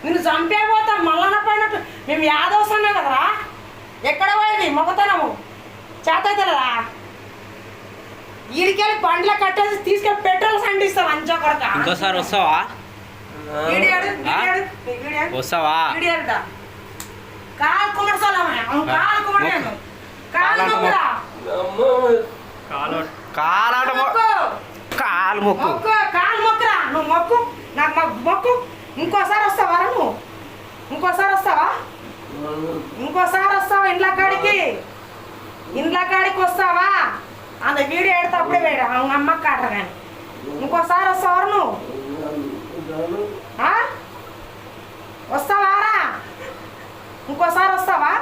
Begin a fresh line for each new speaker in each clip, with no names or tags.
నిన్ను చంపేపోతాం మల్లన్న పోయినట్టు. మేము యాదవస్తున్నాం కదరా, ఎక్కడ పోయింది మొగతనము చేతవుతుందా? ఈడికెళ్ళి బండ్లో కట్టేసి తీసుకెళ్ళి పెట్రోల్ సండిస్తాం అంచా కొడక.
ఇంకోసారి వస్తావా? వస్తావా?
కాలు కుమ్మడసోళ్ళమే, కాలు కుమ్మడాను, కాలు మొక్కురా,
కాలు మొక్కు,
కాలు మొక్కురా. నువ్వు మొక్కు, నాకు మొక్కు. ఇంకోసారి వస్తావా నువ్వు? ఇంకోసారి వస్తావా? ఇంకోసారి వస్తావా? ఇండ్ల కాడికి వస్తావా? అంత వీడియో ఎడితే అప్పుడే వేడు అమ్మ కాటరు. కానీ ఇంకోసారి వస్తావా నువ్వు? వస్తావారా? ఇంకోసారి వస్తావా?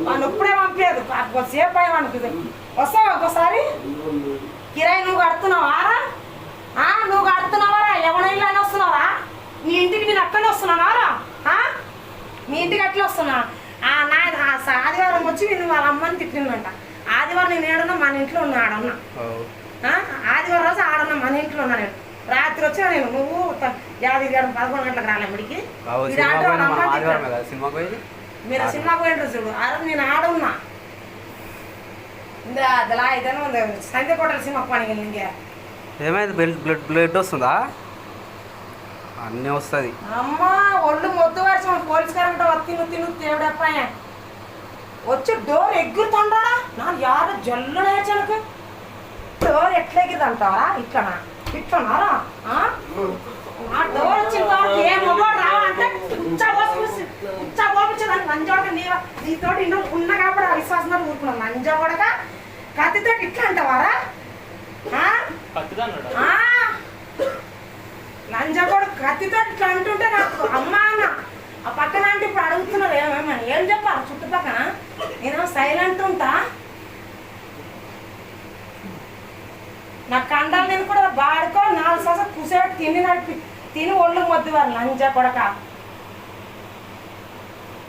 వాళ్ళు ఇప్పుడే పంపలేదు, సేపు అయ్యమనుకు. వస్తావా ఇంకోసారి? కిరాయి నువ్వు కడుతున్నావారా? నువ్వు కడుతున్నావారా? ఎవరైనా వస్తున్నావా? నీ ఇంటికి నేను అక్కడే వస్తున్నావారా? మీ ఇంటికి అట్లా వస్తున్నా? నా ఆదివారం వచ్చి నేను వాళ్ళ అమ్మని తిట్టిందంట. ఆదివారం నేను ఏడున్నా మన ఇంట్లో ఉన్నా, ఆడున్నా. ఆదివారం రోజు ఆడున్నా మన ఇంట్లో ఉన్నా. నేను రాత్రి వచ్చినా నేను, నువ్వు 11 గంటలకు రాలే ముడికి. మీరు సినిమాకు పోయిన చూడు, ఆ రోజు నేను ఆడున్నా. అదిలా ఇదనే ఉంది సంధ్యకోటల సినిమాకు పని. ఇంకే
ఏమైంది? బ్లడ్ వస్తుందా? అన్నీ వస్తుంది.
అమ్మా ఒళ్ళు మొద్దు వరుస పోలీస్ కరెంట్ తిను తేవడప్పాయ వచ్చి డోర్ ఎగురుతుండా. నా యారు జల్లు నేర్చనకు డోర్ ఎట్లా ఎగిరిదంటావా? ఇట్లనారా? ఆ డోర్ వచ్చిన తర్వాత ఏ మొగోడు రావాలంటే ఉచ్చబోపించదని నంజోడక నీతో ఇల్లు ఉన్న కాబట్టి ఆ విశ్వాసం ఊరుకున్నాను. నంజోడక కత్తితో ఇట్లా అంటావారా? లంజగోడు కత్తితో ఇట్లా అంటుంటే నాకు అమ్మా అన్న ఆ పక్కన అంటే ఇప్పుడు అడుగుతున్నారు ఏమేమని. ఏం చెప్పాలి చుట్టుపక్కన? నేను సైలెంట్ ఉంటా. నా కండాలు నేను కూడా బాడుకో 4 సంవత్సరాలు కూసేటి తిని ఒళ్ళు మొద్దువారు లంజ కొడక.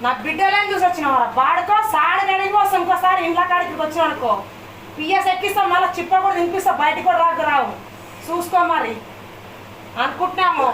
నా బిడ్డలేని చూసి వచ్చినవారా? బాడుకో సాడి రెడీ కోసం ఇంకోసారి ఇంట్లో కాడికి వచ్చిన అనుకో పిఎస్ ఎక్కిస్తాం, మళ్ళీ చిప్ప కూడా తినిపిస్తాం, బయటకు కూడా రావు. చూసుకో మరి అనుకుంటున్నాము.